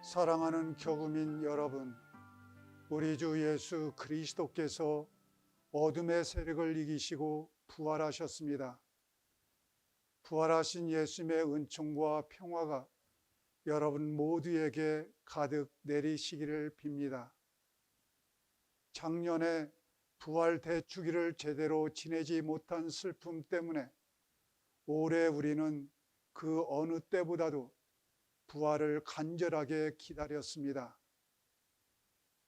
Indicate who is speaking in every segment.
Speaker 1: 사랑하는 교구민 여러분, 우리 주 예수 그리스도께서 어둠의 세력을 이기시고 부활하셨습니다. 부활하신 예수님의 은총과 평화가 여러분 모두에게 가득 내리시기를 빕니다. 작년에 부활 대축일을 제대로 지내지 못한 슬픔 때문에 올해 우리는 그 어느 때보다도 부활을 간절하게 기다렸습니다.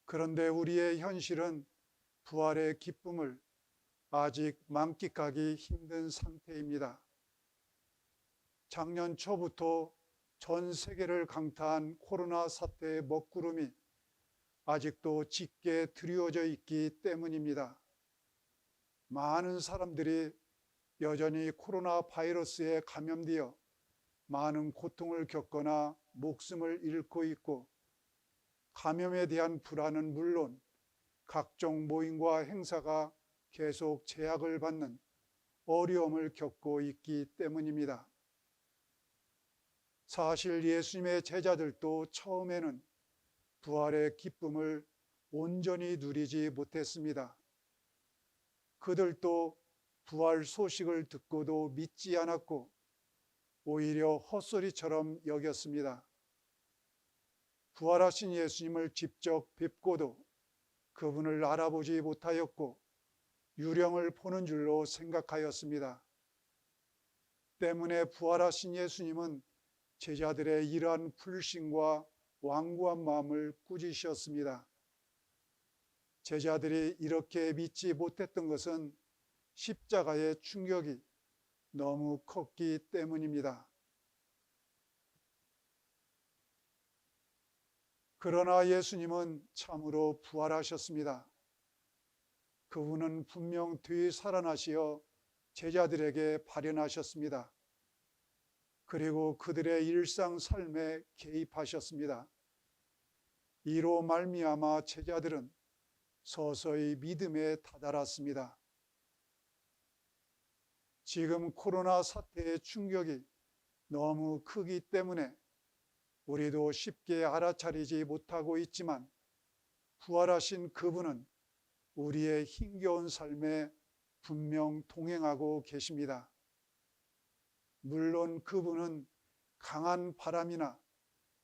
Speaker 1: 그런데 우리의 현실은 부활의 기쁨을 아직 만끽하기 힘든 상태입니다. 작년 초부터 전 세계를 강타한 코로나 사태의 먹구름이 아직도 짙게 드리워져 있기 때문입니다. 많은 사람들이 여전히 코로나 바이러스에 감염되어 많은 고통을 겪거나 목숨을 잃고 있고, 감염에 대한 불안은 물론 각종 모임과 행사가 계속 제약을 받는 어려움을 겪고 있기 때문입니다. 사실 예수님의 제자들도 처음에는 부활의 기쁨을 온전히 누리지 못했습니다. 그들도 부활 소식을 듣고도 믿지 않았고 오히려 헛소리처럼 여겼습니다. 부활하신 예수님을 직접 뵙고도 그분을 알아보지 못하였고 유령을 보는 줄로 생각하였습니다. 때문에 부활하신 예수님은 제자들의 이러한 불신과 완고한 마음을 꾸짖으셨습니다. 제자들이 이렇게 믿지 못했던 것은 십자가의 충격이 너무 컸기 때문입니다. 그러나 예수님은 참으로 부활하셨습니다. 그분은 분명 되살아나시어 제자들에게 발현하셨습니다. 그리고 그들의 일상 삶에 개입하셨습니다. 이로 말미암아 제자들은 서서히 믿음에 다다랐습니다. 지금 코로나 사태의 충격이 너무 크기 때문에 우리도 쉽게 알아차리지 못하고 있지만 부활하신 그분은 우리의 힘겨운 삶에 분명 동행하고 계십니다. 물론 그분은 강한 바람이나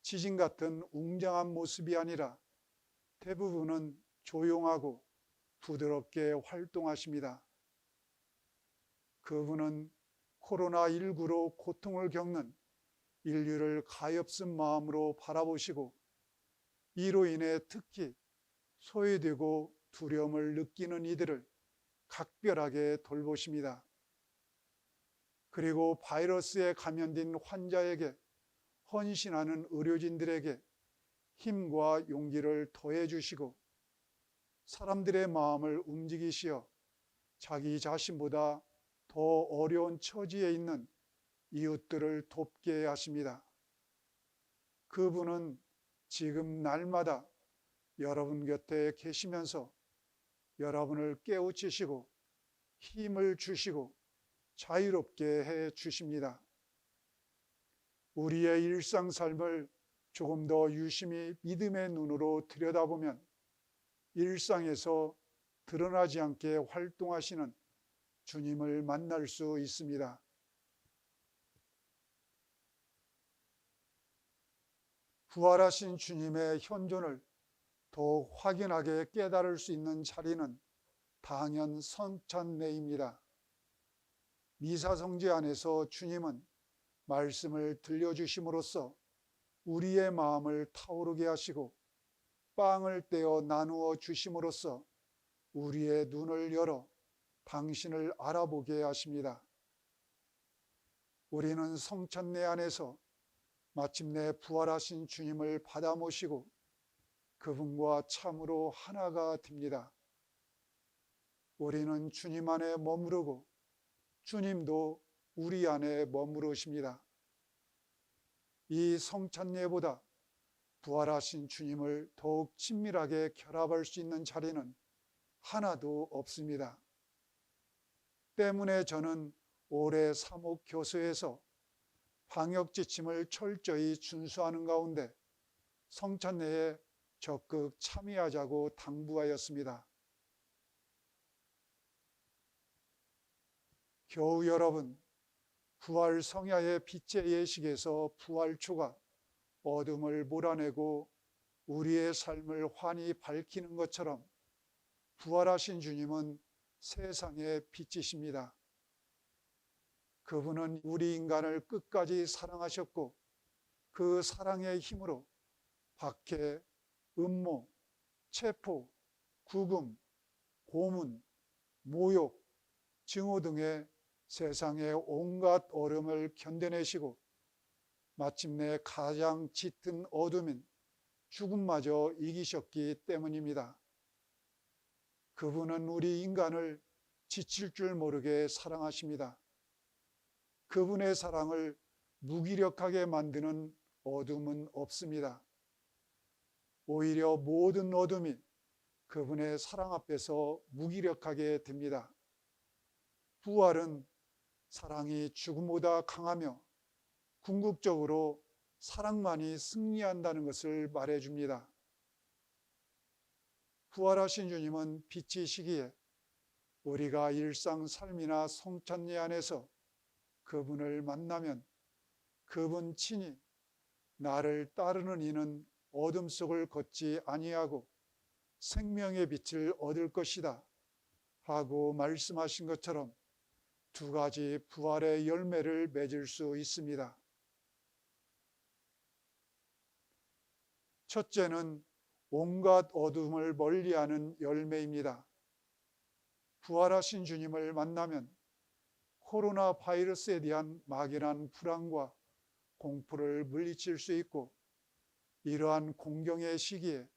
Speaker 1: 지진 같은 웅장한 모습이 아니라 대부분은 조용하고 부드럽게 활동하십니다. 그분은 코로나19로 고통을 겪는 인류를 가엾은 마음으로 바라보시고 이로 인해 특히 소외되고 두려움을 느끼는 이들을 각별하게 돌보십니다. 그리고 바이러스에 감염된 환자에게 헌신하는 의료진들에게 힘과 용기를 더해 주시고 사람들의 마음을 움직이시어 자기 자신보다 더 어려운 처지에 있는 이웃들을 돕게 하십니다. 그분은 지금 날마다 여러분 곁에 계시면서 여러분을 깨우치시고 힘을 주시고 자유롭게 해 주십니다. 우리의 일상 삶을 조금 더 유심히 믿음의 눈으로 들여다보면 일상에서 드러나지 않게 활동하시는 주님을 만날 수 있습니다. 부활하신 주님의 현존을 더욱 확연하게 깨달을 수 있는 자리는 당연 성찬례입니다. 미사성제 안에서 주님은 말씀을 들려주심으로써 우리의 마음을 타오르게 하시고 빵을 떼어 나누어 주심으로써 우리의 눈을 열어 당신을 알아보게 하십니다. 우리는 성찬례 안에서 마침내 부활하신 주님을 받아 모시고 그분과 참으로 하나가 됩니다. 우리는 주님 안에 머무르고 주님도 우리 안에 머무르십니다. 이 성찬예보다 부활하신 주님을 더욱 친밀하게 결합할 수 있는 자리는 하나도 없습니다. 때문에 저는 올해 사목교서에서 방역 지침을 철저히 준수하는 가운데 성찬례에 적극 참여하자고 당부하였습니다. 교우 여러분, 부활 성야의 빛의 예식에서 부활초가 어둠을 몰아내고 우리의 삶을 환히 밝히는 것처럼 부활하신 주님은 세상의 빛이십니다. 그분은 우리 인간을 끝까지 사랑하셨고 그 사랑의 힘으로 박해, 음모, 체포, 구금, 고문, 모욕, 증오 등의 세상의 온갖 어려움을 견뎌내시고 마침내 가장 짙은 어둠인 죽음마저 이기셨기 때문입니다. 그분은 우리 인간을 지칠 줄 모르게 사랑하십니다. 그분의 사랑을 무기력하게 만드는 어둠은 없습니다. 오히려 모든 어둠이 그분의 사랑 앞에서 무기력하게 됩니다. 부활은 사랑이 죽음보다 강하며 궁극적으로 사랑만이 승리한다는 것을 말해줍니다. 부활하신 주님은 빛이시기에 우리가 일상 삶이나 성찬례 안에서 그분을 만나면 그분 친히 나를 따르는 이는 어둠 속을 걷지 아니하고 생명의 빛을 얻을 것이다 하고 말씀하신 것처럼 두 가지 부활의 열매를 맺을 수 있습니다. 첫째는 온갖 어둠을 멀리하는 열매입니다. 부활하신 주님을 만나면 코로나 바이러스에 대한 막연한 불안과 공포를 물리칠 수 있고 이러한 공경의 시기에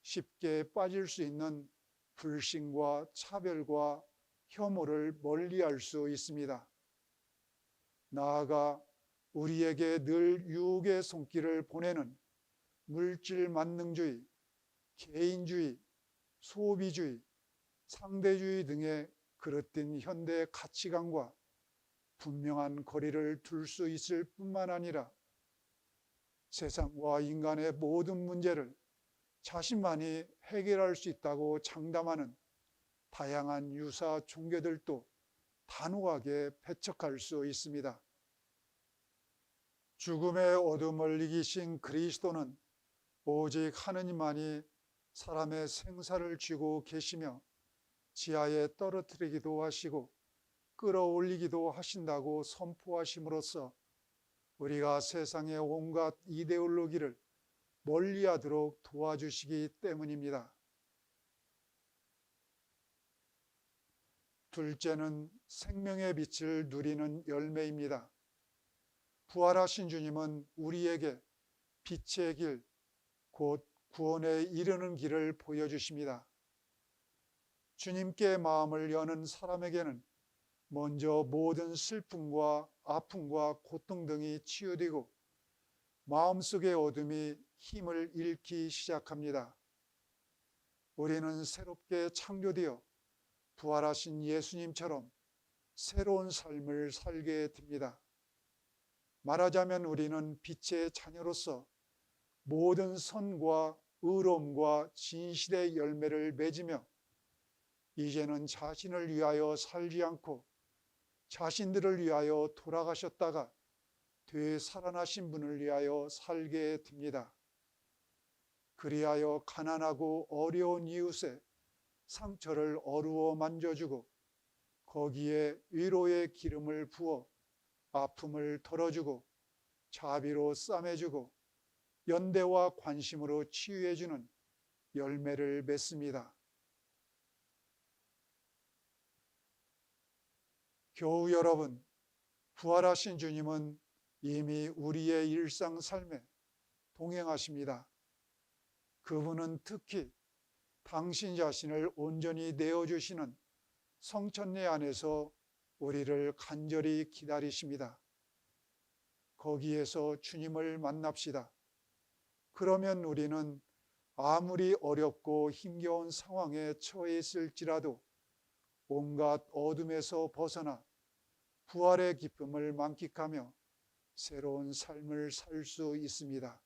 Speaker 1: 쉽게 빠질 수 있는 불신과 차별과 혐오를 멀리할 수 있습니다. 나아가 우리에게 늘 유혹의 손길을 보내는 물질 만능주의, 개인주의, 소비주의, 상대주의 등의 그릇된 현대 가치관과 분명한 거리를 둘 수 있을 뿐만 아니라 세상과 인간의 모든 문제를 자신만이 해결할 수 있다고 장담하는 다양한 유사 종교들도 단호하게 배척할 수 있습니다. 죽음의 어둠을 이기신 그리스도는 오직 하느님만이 사람의 생사를 쥐고 계시며 지하에 떨어뜨리기도 하시고 끌어올리기도 하신다고 선포하심으로써 우리가 세상의 온갖 이데올로기를 멀리하도록 도와주시기 때문입니다. 둘째는 생명의 빛을 누리는 열매입니다. 부활하신 주님은 우리에게 빛의 길, 곧 구원에 이르는 길을 보여주십니다. 주님께 마음을 여는 사람에게는 먼저 모든 슬픔과 아픔과 고통 등이 치유되고 마음속의 어둠이 힘을 잃기 시작합니다. 우리는 새롭게 창조되어 부활하신 예수님처럼 새로운 삶을 살게 됩니다. 말하자면 우리는 빛의 자녀로서 모든 선과 의로움과 진실의 열매를 맺으며 이제는 자신을 위하여 살지 않고 자신들을 위하여 돌아가셨다가 되살아나신 분을 위하여 살게 됩니다. 그리하여 가난하고 어려운 이웃의 상처를 어루어 만져주고 거기에 위로의 기름을 부어 아픔을 덜어주고 자비로 싸매주고 연대와 관심으로 치유해주는 열매를 맺습니다. 교우 여러분, 부활하신 주님은 이미 우리의 일상 삶에 동행하십니다. 그분은 특히 당신 자신을 온전히 내어주시는 성찬례 안에서 우리를 간절히 기다리십니다. 거기에서 주님을 만납시다. 그러면 우리는 아무리 어렵고 힘겨운 상황에 처해 있을지라도 온갖 어둠에서 벗어나 부활의 기쁨을 만끽하며 새로운 삶을 살 수 있습니다.